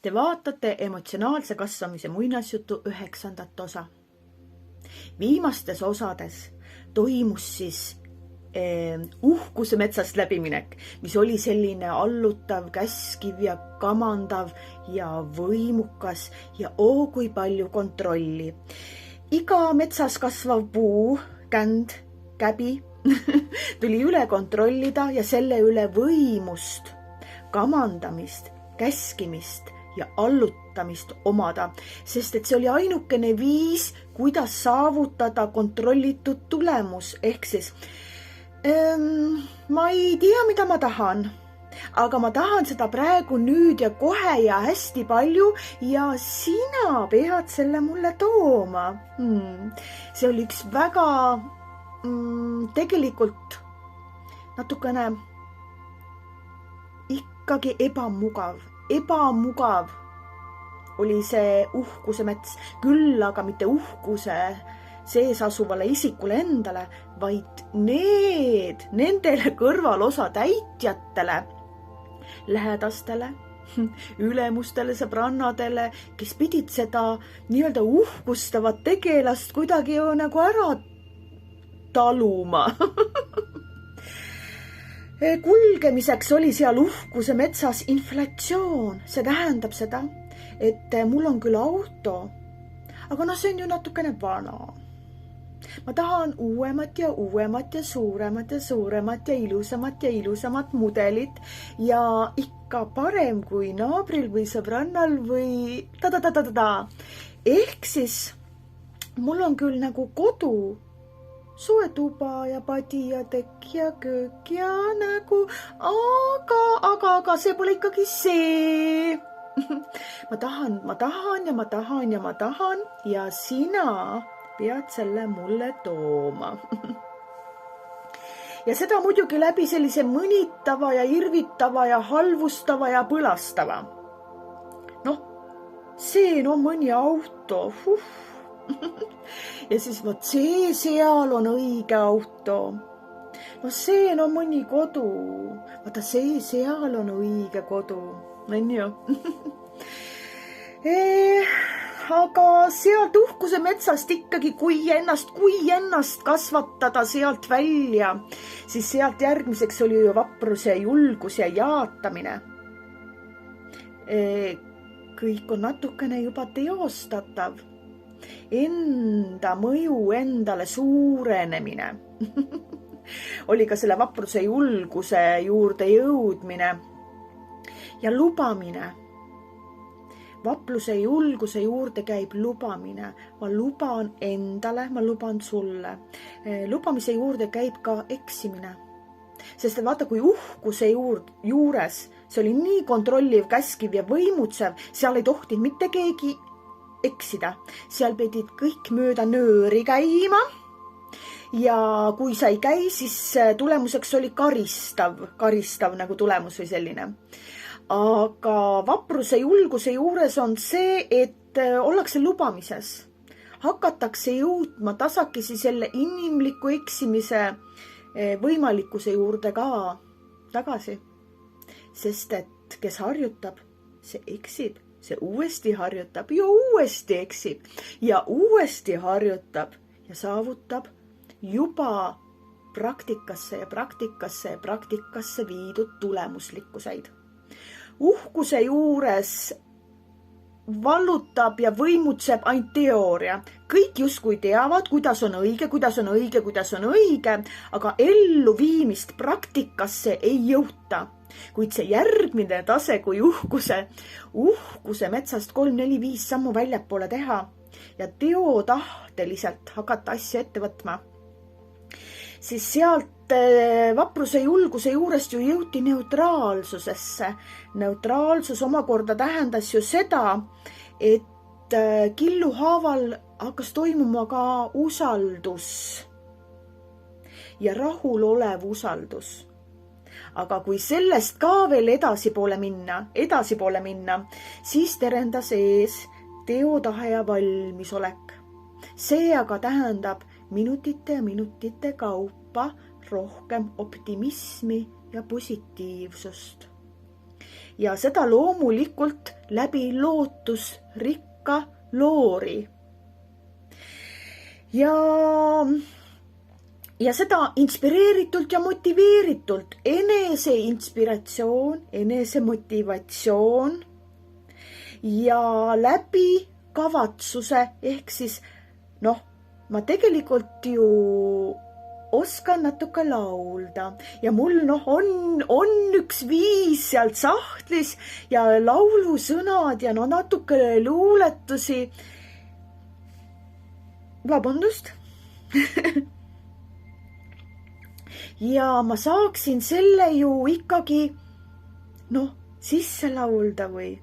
Te vaatate emotsionaalse kasvamise muinasjutu 9. osa. Viimastes osades toimus siis uhkuse metsast läbiminek, mis oli selline allutav, käskiv ja kamandav ja võimukas ja kui palju kontrolli. Iga metsas kasvav puu, känd, käbi tuli üle kontrollida ja selle üle võimust, kamandamist, käskimist ja allutamist omada, sest et see oli ainukene viis, kuidas saavutada kontrollitud tulemus, ehk siis ma ei tea, mida ma tahan, aga ma tahan seda praegu nüüd ja kohe ja hästi palju ja sina pead selle mulle tooma. See oli üks väga tegelikult natukene ikkagi ebamugav oli see uhkuse mets, küll aga mitte uhkuse sees asuvale isikule endale, vaid nendele kõrvalosa täitjatele, lähedastele, ülemustele, sõbrannadele, kes pidid seda nii-öelda uhkustavat tegelast kuidagi nagu ära taluma. Kulgemiseks oli seal uhkuse metsas inflatsioon. See tähendab seda, et mul on küll auto, aga see on ju natukene vana. Ma tahan uuemat ja suuremat ja ilusamat mudelit ja ikka parem kui naabril või sõbrannal või Ehk siis mul on küll nagu kodu, soe tuba ja padi ja tekk ja köök ja nagu, aga see pole ikkagi see. Ma tahan ja sina pead selle mulle tooma. Ja seda muidugi läbi sellise mõnitava ja irvitava ja halvustava ja põlastava. See on mõni auto. Ja siis vot see seal on õige auto. See on mõni kodu. Vaata see seal on õige kodu. On ju? Aga sealt uhkuse metsast ikkagi, kui ennast kasvatada sealt välja, siis sealt järgmiseks oli ju vaprus ja julgus ja jaatamine. Kõik on natukene juba teostatav. Enda mõju endale suurenemine. Oli ka selle vapruse julguse juurde jõudmine ja lubamine. Vapluse julguse juurde käib lubamine. Ma luban endale, ma luban sulle. Lubamise juurde käib ka eksimine. Sest vaata, kui uhkuse juures, see oli nii kontrolliv, käskiv ja võimutsev, seal ei tohtinud mitte keegi eksida. Seal pidid kõik mööda nööri käima. Ja kui sa ei käi, siis tulemuseks oli karistav nagu tulemus või selline. Aga vapruse julguse juures on see, et ollakse lubamises. Hakatakse jõudma tasakesi selle inimliku eksimise võimalikkuse juurde ka tagasi. Sest et kes harjutab, see eksib, see uuesti harjutab ja uuesti eksib ja uuesti harjutab ja saavutab juba praktikasse viidud tulemuslikkuseid. Uhkuse juures vallutab ja võimutseb ainult teooria. Kõik justkui teavad, kuidas on õige, aga elluviimist praktikasse ei jõuta. Kuid see järgmine tase, kui uhkuse metsast 3, 4, 5 sammu väljapoole teha ja teotahteliselt hakata asja ette võtma, siis sealt vapruse julguse juurest ju jõuti neutraalsusesse. Neutraalsus omakorda tähendas ju seda, et killuhaaval hakkas toimuma ka usaldus ja rahulolev usaldus. Aga kui sellest ka veel edasipoole minna, siis terendas ees teotahe ja valmisolek. See aga tähendab minutite kaupa rohkem optimismi ja positiivsust. Ja seda loomulikult läbi lootusrikka loori. Ja seda inspireeritult ja motiveeritult, enese inspiratsioon, enese motivatsioon ja läbi kavatsuse, ehk siis ma tegelikult ju oskan natuke laulda ja mul on üks viis sealt sahtlis ja laulusõnad ja natuke luuletusi. Vabandust. Ja ma saaksin selle ju ikkagi sisse laulda või.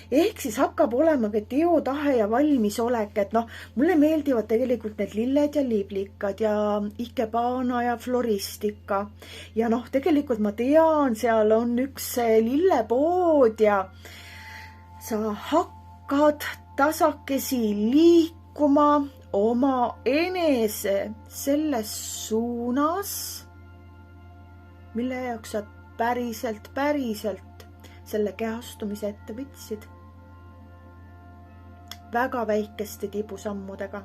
Ehk siis hakkab olema ka teotahe ja valmisolek, et mulle meeldivad tegelikult need lilled ja liblikad ja ikebana ja floristika. Ja tegelikult ma tean, seal on üks lillepood ja sa hakkad tasakesi liikuma oma enese selles suunas, mille jaoks sa päriselt selle kehastumise ette võtsid. Väga väikeste tibusammudega,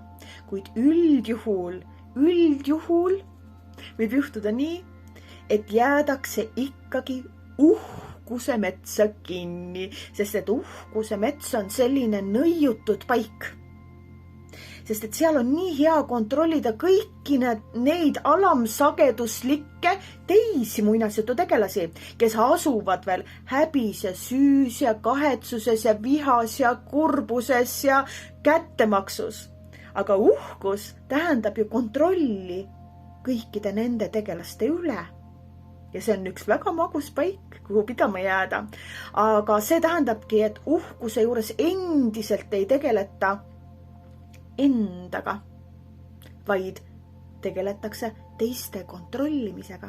kuid üldjuhul võib juhtuda nii, et jäädakse ikkagi uhkuse metsa kinni, sest et uhkuse mets on selline nõiutud paik. Sest et seal on nii hea kontrollida kõiki neid alamsageduslikke teisi muinasjututegelasi, kes asuvad veel häbis ja süüs ja kahetsuses ja vihas ja kurbuses ja kättemaksus. Aga uhkus tähendab ju kontrolli kõikide nende tegelaste üle. Ja see on üks väga magus paik, kuhu pidama jääda. Aga see tähendabki, et uhkuse juures endiselt ei tegeleta endaga, vaid tegeletakse teiste kontrollimisega.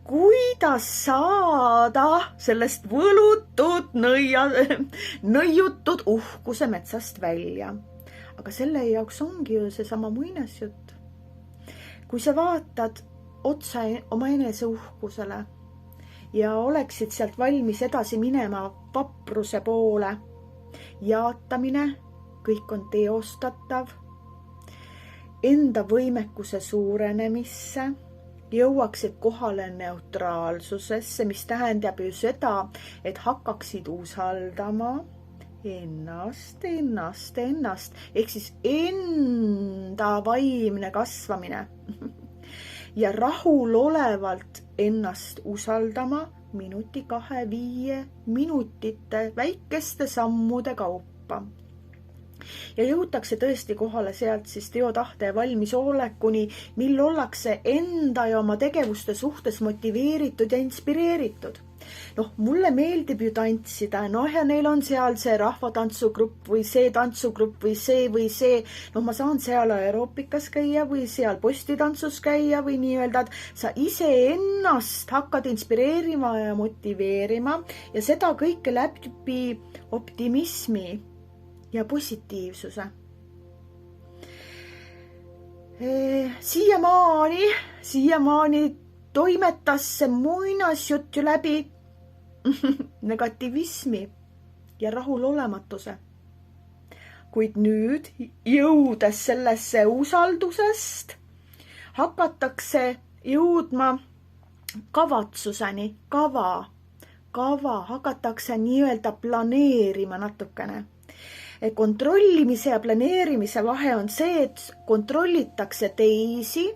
Kuidas saada sellest võlutud nõiutud uhkuse metsast välja? Aga selle jaoks ongi ju seesama muinasjutt. Kui sa vaatad otsa oma enese uhkusele ja oleksid sealt valmis edasi minema vapruse poole, jaatamine, kõik on teostatav, enda võimekuse suurenemisse, jõuaksid kohale neutraalsusesse, mis tähendab ju seda, et hakkaksid usaldama ennast, ehk siis enda vaimne kasvamine ja rahulolevalt ennast usaldama minuti, 2, 5 minutite väikeste sammude kaupa. Ja jõutakse tõesti kohale sealt siis teotahte ja valmisolekuni, mil ollakse enda ja oma tegevuste suhtes motiveeritud ja inspireeritud. Mulle meeldib ju tantsida, ja neil on seal see rahvatantsugrupp või see tantsugrupp või see. Ma saan seal aeroopikas käia või seal postitantsus käia või nii-öelda, et sa ise ennast hakkad inspireerima ja motiveerima ja seda kõike läbi optimismi ja positiivsuse. Siiamaani toimetas see muinasjutt ju läbi negatiivismi ja rahulolematuse. Kuid nüüd, jõudes sellesse usaldusest, hakatakse jõudma kavatsuseni, kava hakatakse nii-öelda planeerima natukene. Kontrollimise ja planeerimise vahe on see, et kontrollitakse teisi,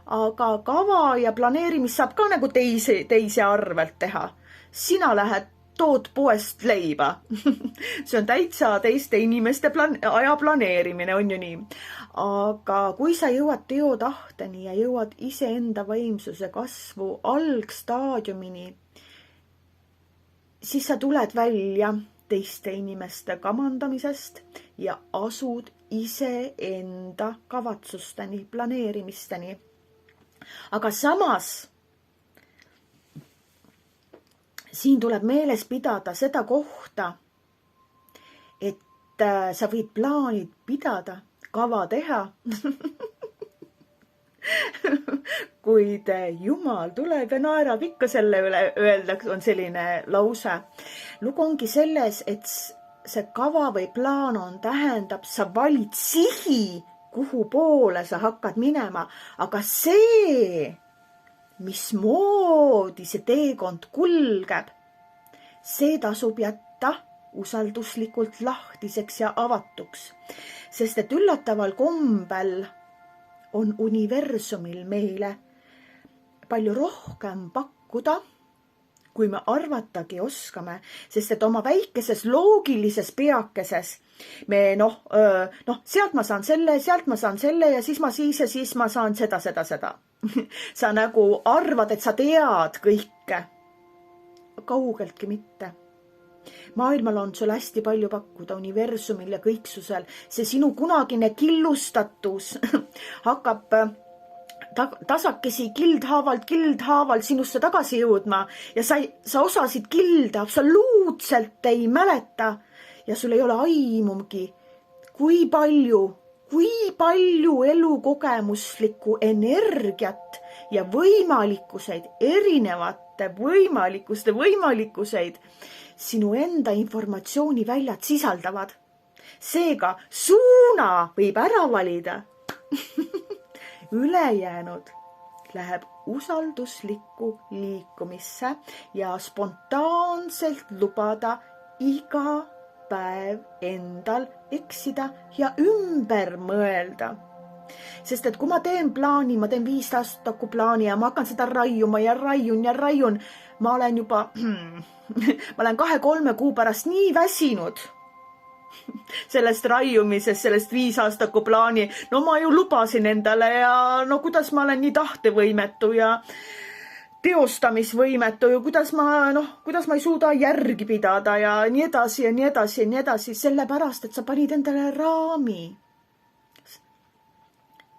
aga kava ja planeerimist saab ka nagu teise arvelt teha. Sina lähed, tood poest leiba. See on täitsa teiste inimeste aja planeerimine, on ju nii. Aga kui sa jõuad teotahteni ja jõuad iseenda vaimsuse kasvu algstaadiumini, siis sa tuled välja teiste inimeste kamandamisest ja asud iseenda kavatsusteni, planeerimisteni. Aga samas siin tuleb meeles pidada seda kohta, et sa võid plaanid pidada, kava teha, kuid Jumal tuleb ja naerab ikka selle üle, öeldakse, on selline lause. Lugu ongi selles, et see kava või plaan tähendab, sa valid sihi, kuhu poole sa hakkad minema, aga see, mismoodi see teekond kulgeb, see tasub jätta usalduslikult lahtiseks ja avatuks, sest et üllataval kombel on universumil meile palju rohkem pakkuda, kui me arvatagi oskame, sest et oma väikeses loogilises peakeses me sealt ma saan selle, sealt ma saan selle ja siis ma saan seda. Sa nagu arvad, et sa tead kõike. Kaugeltki mitte. Maailmal on sul hästi palju pakkuda, universumil ja kõiksusel. See sinu kunagine killustatus hakkab tasakesi kildhaavalt sinusse tagasi jõudma ja sa osasid kilda absoluutselt ei mäleta ja sul ei ole aimugi, kui palju elukogemuslikku energiat ja võimalikkuseid, erinevate võimalikkuseid sinu enda informatsiooniväljad sisaldavad. Seega suuna võib ära valida. Ülejäänud läheb usalduslikku liikumisse ja spontaanselt lubada iga päev endal eksida ja ümber mõelda. Sest et kui ma teen plaani, ma teen 5 aastaku plaani ja ma hakkan seda raiuma ja raiun, ma olen juba, ma olen 2-3 kuu pärast nii väsinud sellest raiumisest, sellest 5 aastaku plaani. No ma ju lubasin endale ja no kuidas ma olen nii tahtevõimetu ja teostamisvõimetu ja kuidas ma ei suuda järgi pidada ja nii edasi, sellepärast, et sa panid endale raami.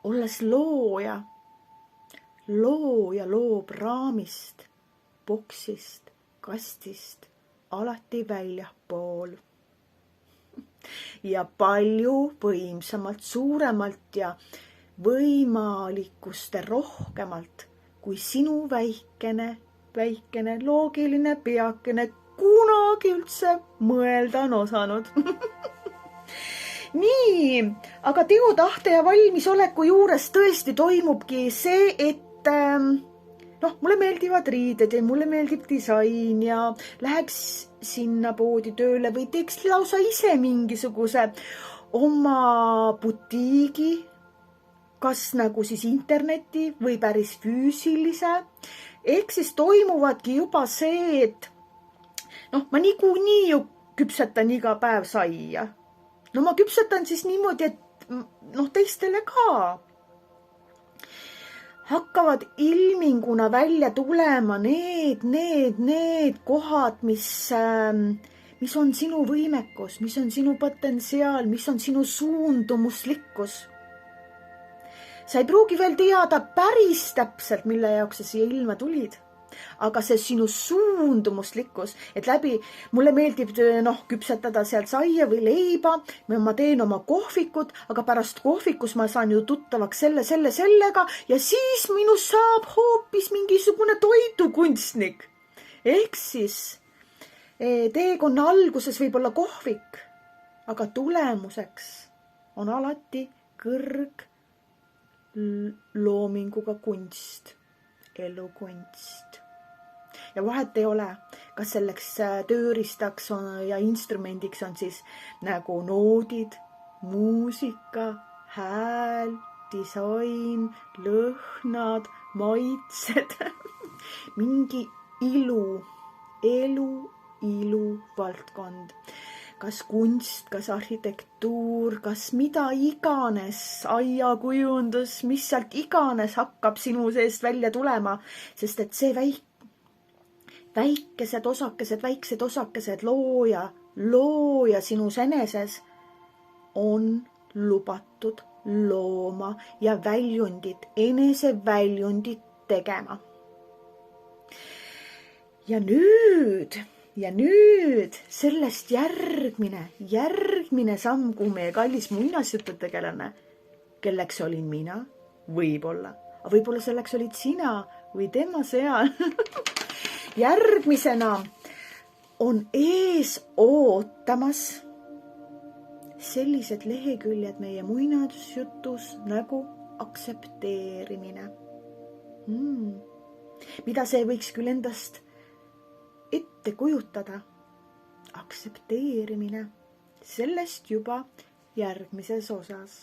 Olles looja loob raamist, boksist, kastist, alati väljapool. Ja palju võimsamalt, suuremalt ja võimalikkuste rohkemalt, kui sinu väikene loogiline peakene kunagi üldse mõelda on osanud. Nii, aga teo, tahte ja valmisoleku juures tõesti toimubki see, et mulle meeldivad riided ja mulle meeldib disain ja läheks sinna poodi tööle või teeks lausa ise mingisuguse oma butiigi, kas nagu siis interneti või päris füüsilise. Ehk siis toimuvadki juba see, et ma niikuinii ju küpsetan iga päev saia. Ma küpsetan siis niimoodi, et teistele ka hakkavad ilminguna välja tulema need kohad, mis on sinu võimekus, mis on sinu potentsiaal, mis on sinu suundumuslikkus. Sa ei pruugi veel teada päris täpselt, mille jaoks sa siia ilma tulid. Aga see sinu suundumuslikkus, et mulle meeldib küpsetada sealt saia või leiba, ma teen oma kohvikut, aga pärast kohvikus ma saan ju tuttavaks sellega ja siis minust saab hoopis mingisugune toidukunstnik. Ehk siis teekonna alguses võib olla kohvik, aga tulemuseks on alati kõrgloominguga kunst, elukunst. Ja vahet ei ole, kas selleks tööriistaks ja instrumendiks on siis nagu noodid, muusika, hääl, disain, lõhnad, maitsed, mingi ilu valdkond. Kas kunst, kas arhitektuur, kas mida iganes, aiakujundus, mis sealt iganes hakkab sinu seest välja tulema, sest et see väiksed osakesed looja sinus eneses on lubatud looma ja eneseväljundit tegema. Ja nüüd sellest järgmine samm, kuhu meie kallis muinasjututegelane, kelleks olin mina, võib-olla, aga võib-olla selleks olid sina või tema seal. Järgmisena on ees ootamas sellised leheküljed meie muinasjutus nagu aktsepteerimine. Mida see võiks küll endast ette kujutada? Aktsepteerimine, sellest juba järgmises osas.